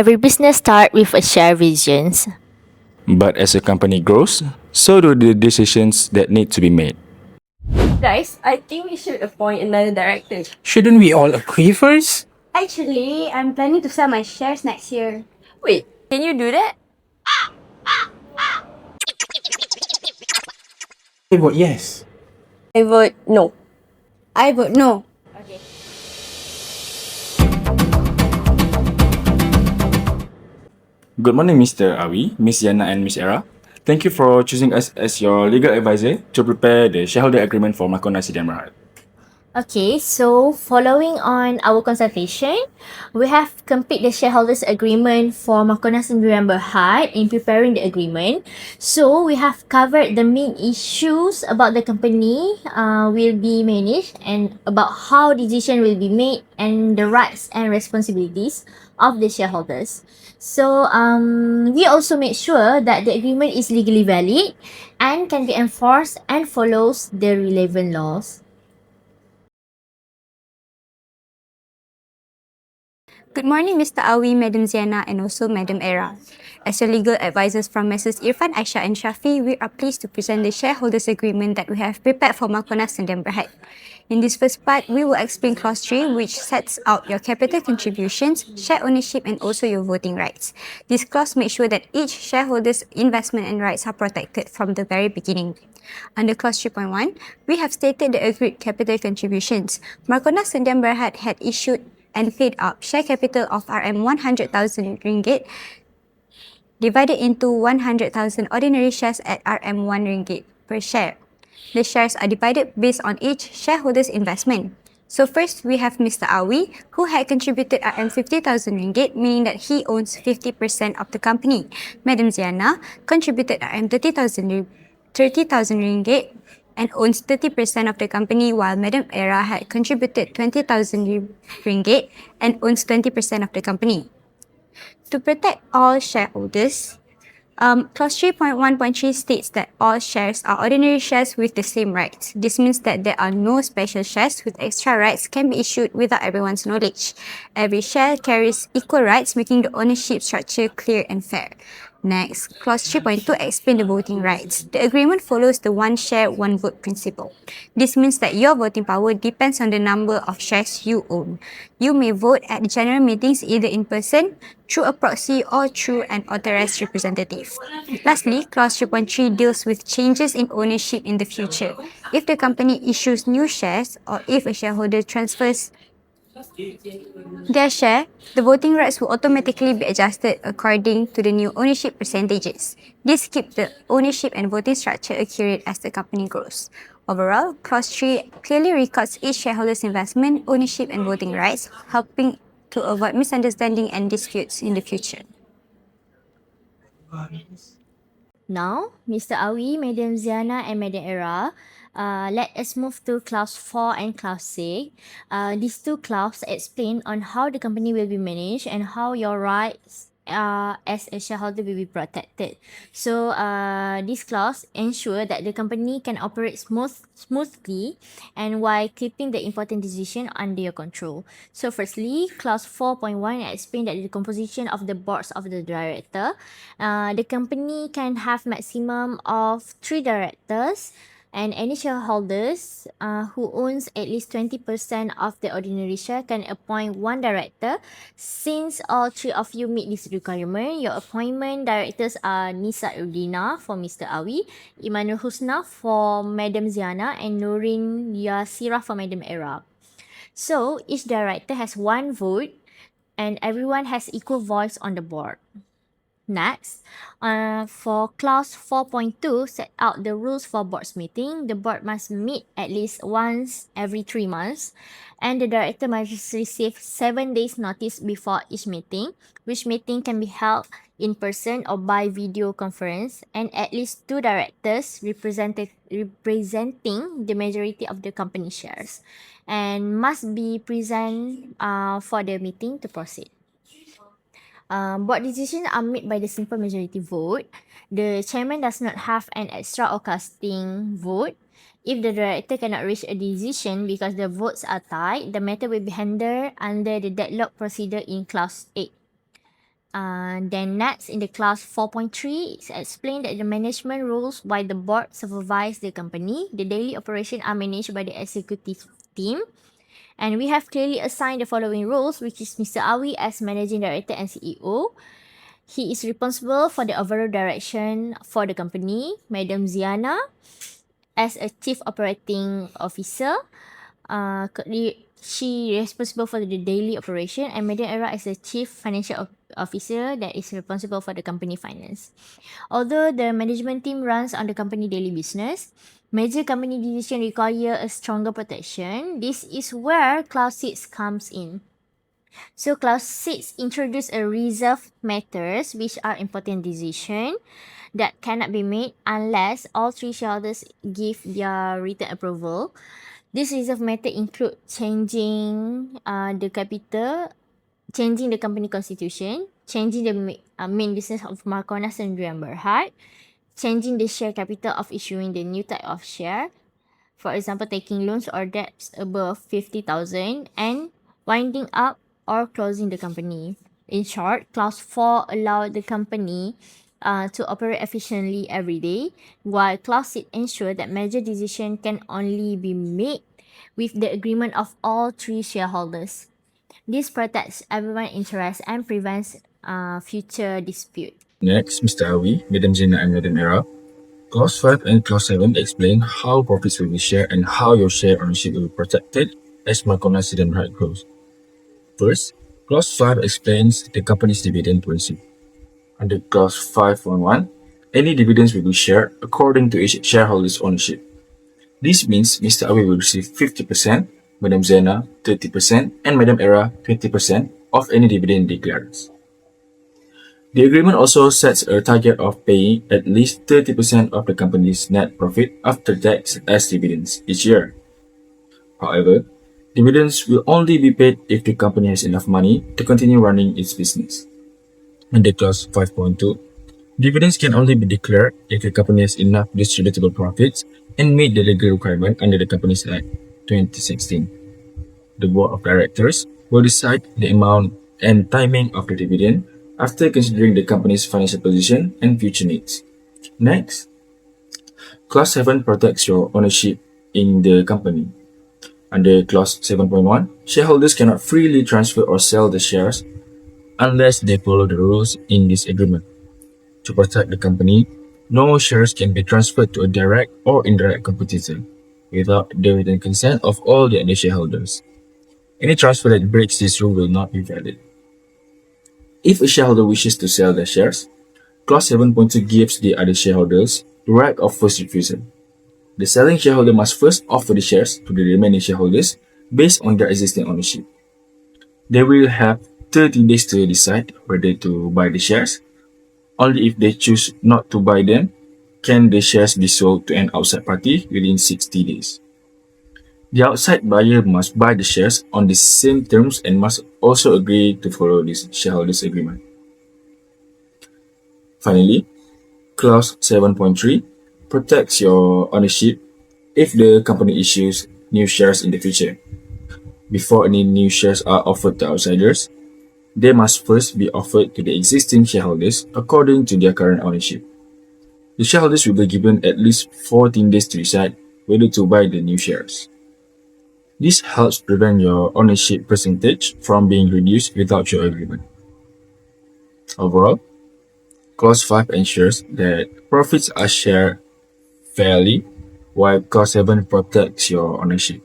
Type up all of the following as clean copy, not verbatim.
Every business starts with a shared vision. But as a company grows, so do the decisions that need to be made. Guys, I think we should appoint another director. Shouldn't we all agree first? Actually, I'm planning to sell my shares next year. Wait, can you do that? I vote yes. I vote no. I vote no. Good morning, Mr. Awi, Miss Yana, and Miss Era. Thank you for choosing us as your legal advisor to prepare the shareholder agreement for Marco Nasi dan Berhad. Okay, so following on our consultation, we have completed the shareholders agreement for Makonas and Berhad in preparing the agreement. So we have covered the main issues about the company will be managed and about how decision will be made and the rights and responsibilities of the shareholders. So we also make sure that the agreement is legally valid and can be enforced and follows the relevant laws. Good morning, Mr. Awi, Madam Ziana, and also Madam Era. As your legal advisors from Messrs. IRFAN, AISHA, and Shafi, we are pleased to present the shareholders agreement that we have prepared for Makonas and Berhad. In this first part, we will explain Clause 3, which sets out your capital contributions, share ownership, and also your voting rights. This clause makes sure that each shareholder's investment and rights are protected from the very beginning. Under Clause 3.1, we have stated the agreed capital contributions. Makonas and Berhad had issued and paid up share capital of RM100,000 ringgit divided into 100,000 ordinary shares at RM1 ringgit per share. The shares are divided based on each shareholder's investment. So first, we have Mr. Awi, who had contributed RM50,000 ringgit, meaning that he owns 50% of the company. Madam Ziana contributed RM30,000 ringgit and owns 30% of the company, while Madam Era had contributed 20,000 ringgit and owns 20% of the company. To protect all shareholders, Clause 3.1.3 states that all shares are ordinary shares with the same rights. This means that there are no special shares with extra rights can be issued without everyone's knowledge. Every share carries equal rights, making the ownership structure clear and fair. Next, Clause 3.2 explains the voting rights. The agreement follows the one share, one vote principle. This means that your voting power depends on the number of shares you own. You may vote at the general meetings either in person, through a proxy, or through an authorized representative. Lastly, Clause 3.3 deals with changes in ownership in the future. If the company issues new shares or if a shareholder transfers their share, the voting rights will automatically be adjusted according to the new ownership percentages. This keeps the ownership and voting structure accurate as the company grows. Overall, Clause 3 clearly records each shareholder's investment, ownership, and voting rights, helping to avoid misunderstanding and disputes in the future. Now, Mr. Awi, Madam Ziana, and Madam Era, let us move to Clause 4 and Clause 6. These two clauses explain on how the company will be managed and how your rights as a shareholder will be protected. So, this clause ensure that the company can operate smoothly and while keeping the important decision under your control. So, firstly, Clause 4.1 explains that the composition of the boards of the director. The company can have maximum of 3 directors, and any shareholders who owns at least 20% of the ordinary share can appoint one director. Since all 3 of you meet this requirement, your appointment directors are Nisa Urdina for Mr. Awi, Imanul Husna for Madam Ziana, and NURAIN Yasira for Madam Era. So, each director has 1 vote and everyone has equal voice on the board. Next, for Clause 4.2, set out the rules for board's meeting. The board must meet at least once every 3 months, and the director must receive 7 days notice before each meeting, which meeting can be held in person or by video conference, and at least 2 directors representing the majority of the company shares, and must be present for the meeting to proceed. Board decisions are made by the simple majority vote. The chairman does not have an extra or casting vote. If the director cannot reach a decision because the votes are tied, the matter will be handled under the deadlock procedure in Clause 8. Then next, in the class 4.3, it's explained that the management rules by the board supervise the company. The daily operation are managed by the executive team. And we have clearly assigned the following roles, which is Mr. Awi as Managing Director and CEO. He is responsible for the overall direction for the company. Madam Ziana as a Chief Operating Officer. She responsible for the daily operation, and Madam Era is the Chief Financial Officer that is responsible for the company finance. Although the management team runs on the company daily business, major company decisions require a stronger protection. This is where Clause 6 comes in. So Clause 6 introduce a reserve matters which are important decision that cannot be made unless all three shareholders give their written approval. This reserve matter include changing the capital, changing the company constitution, changing the main business of Markonas and NURAIN Berhad, changing the share capital of issuing the new type of share, for example, taking loans or debts above 50,000, and winding up or closing the company. In short, Clause 4 allowed the company to operate efficiently every day, while Clause 6 ensure that major decisions can only be made with the agreement of all three shareholders. This protects everyone's interest and prevents future dispute. Next, Mr. Awi, Madam Zina and Madam Era. Clause 5 and Clause 7 explain how profits will be shared and how your share ownership will be protected as Markonas dan Berhad grows. First, Clause 5 explains the company's dividend policy. Under Clause 5.1, any dividends will be shared according to each shareholder's ownership. This means Mr. Awi will receive 50%, Madam Zena 30%, and Madam Era 20% of any dividend declares. The agreement also sets a target of paying at least 30% of the company's net profit after tax as dividends each year. However, dividends will only be paid if the company has enough money to continue running its business. Under Clause 5.2, dividends can only be declared if the company has enough distributable profits and meet the legal requirement under the Companies Act 2016. The Board of Directors will decide the amount and timing of the dividend after considering the company's financial position and future needs. Next, Clause 7 protects your ownership in the company. Under Clause 7.1, shareholders cannot freely transfer or sell the shares unless they follow the rules in this agreement. To protect the company, no shares can be transferred to a direct or indirect competitor without the written consent of all the other shareholders. Any transfer that breaks this rule will not be valid. If a shareholder wishes to sell their shares, Clause 7.2 gives the other shareholders the right of first refusal. The selling shareholder must first offer the shares to the remaining shareholders based on their existing ownership. They will have 30 days to decide whether to buy the shares. Only if they choose not to buy them can the shares be sold to an outside party within 60 days. The outside buyer must buy the shares on the same terms and must also agree to follow this shareholders' agreement. Finally, Clause 7.3 protects your ownership if the company issues new shares in the future. Before any new shares are offered to outsiders, they must first be offered to the existing shareholders according to their current ownership. The shareholders will be given at least 14 days to decide whether to buy the new shares. This helps prevent your ownership percentage from being reduced without your agreement. Overall, Clause 5 ensures that profits are shared fairly, while Clause 7 protects your ownership,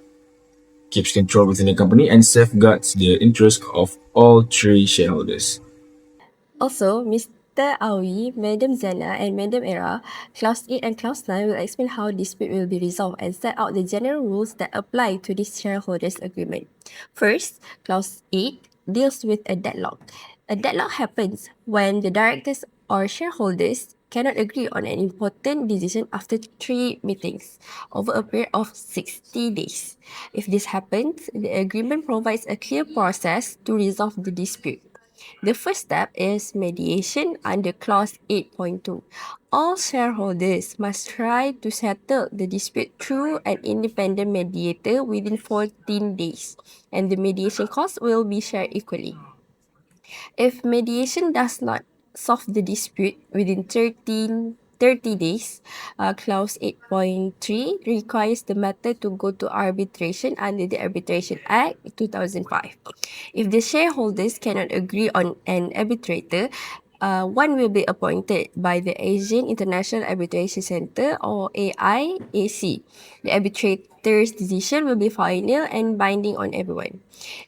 keeps control within the company, and safeguards the interests of all three shareholders. Also, Mr. Awi, Madam Zana, and Madam Era, Clause 8 and Clause 9 will explain how dispute will be resolved and set out the general rules that apply to this shareholders' agreement. First, Clause 8 deals with a deadlock. A deadlock happens when the directors or shareholders cannot agree on an important decision after 3 meetings over a period of 60 days. If this happens, the agreement provides a clear process to resolve the dispute. The first step is mediation under Clause 8.2. All shareholders must try to settle the dispute through an independent mediator within 14 days, and the mediation cost will be shared equally. If mediation does not solve the dispute within 30 days, Clause 8.3 requires the matter to go to arbitration under the Arbitration Act 2005. If the shareholders cannot agree on an arbitrator, one will be appointed by the Asian International Arbitration Centre or AIAC. The arbitrator's decision will be final and binding on everyone.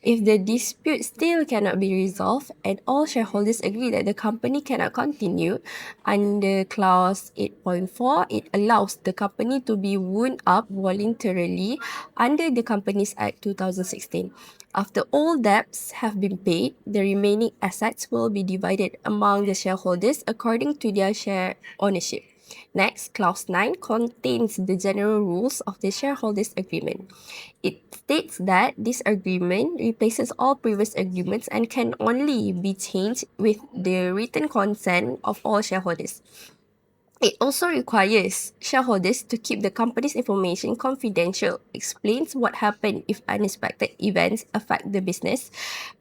If the dispute still cannot be resolved and all shareholders agree that the company cannot continue, under Clause 8.4, it allows the company to be wound up voluntarily under the Companies Act 2016. After all debts have been paid, the remaining assets will be divided among the shareholders according to their share ownership. Next, Clause 9 contains the general rules of the shareholders' agreement. It states that this agreement replaces all previous agreements and can only be changed with the written consent of all shareholders. It also requires shareholders to keep the company's information confidential, explains what happened if unexpected events affect the business,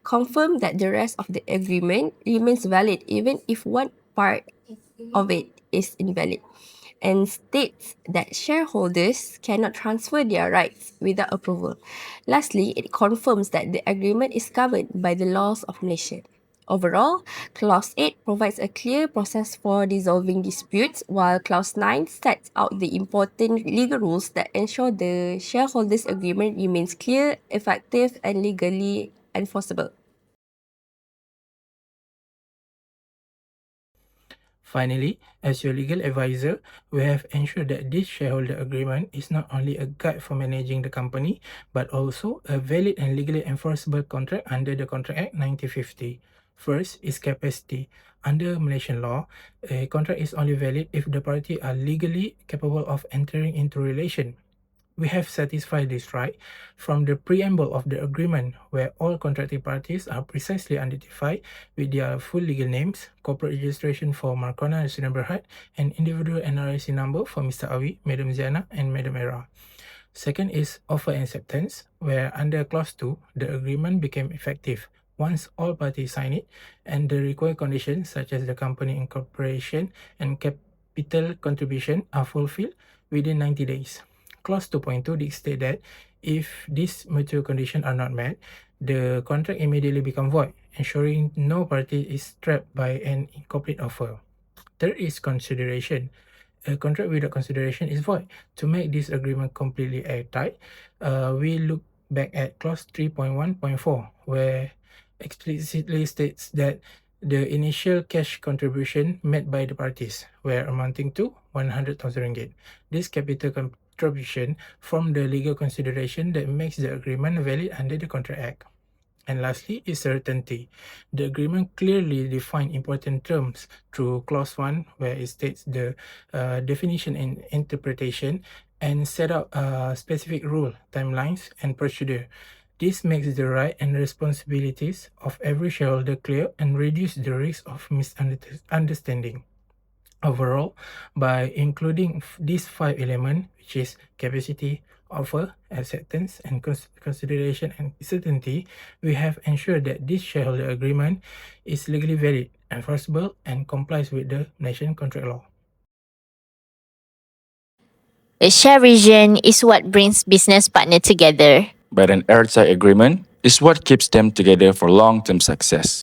confirm that the rest of the agreement remains valid even if one part of it is invalid, and states that shareholders cannot transfer their rights without approval. Lastly, it confirms that the agreement is governed by the laws of NISHA. Overall, Clause 8 provides a clear process for resolving disputes, while Clause 9 sets out the important legal rules that ensure the shareholders' agreement remains clear, effective, and legally enforceable. Finally, as your legal advisor, we have ensured that this shareholder agreement is not only a guide for managing the company, but also a valid and legally enforceable contract under the Contract Act 1950. First is capacity. Under Malaysian law, a contract is only valid if the parties are legally capable of entering into relation. We have satisfied this right from the preamble of the agreement, where all contracting parties are precisely identified with their full legal names, corporate registration for Markona Resident Berhad, and individual NRIC number for Mr. Awi, Madam Ziana, and Madam Era. Second is offer acceptance, where under Clause 2, the agreement became effective once all parties sign it, and the required conditions such as the company incorporation and capital contribution are fulfilled within 90 days. Clause 2.2 dictates that if these material conditions are not met, the contract immediately becomes void, ensuring no party is trapped by an incomplete offer. Third is consideration. A contract without consideration is void. To make this agreement completely airtight, we look back at Clause 3.1.4, where explicitly states that the initial cash contribution made by the parties were amounting to 100,000 ringgit. This capital contribution formed the legal consideration that makes the agreement valid under the Contract Act. And lastly is certainty. The agreement clearly defines important terms through Clause 1, where it states the definition and interpretation and set out specific rule, timelines, and procedure. This makes the right and responsibilities of every shareholder clear and reduces the risk of misunderstanding. Overall, by including these 5 elements, which is capacity, offer, acceptance, and consideration and certainty, we have ensured that this shareholder agreement is legally valid, enforceable, and complies with the Malaysian contract law. A share vision is what brings business partners together. But an airtight agreement is what keeps them together for long-term success.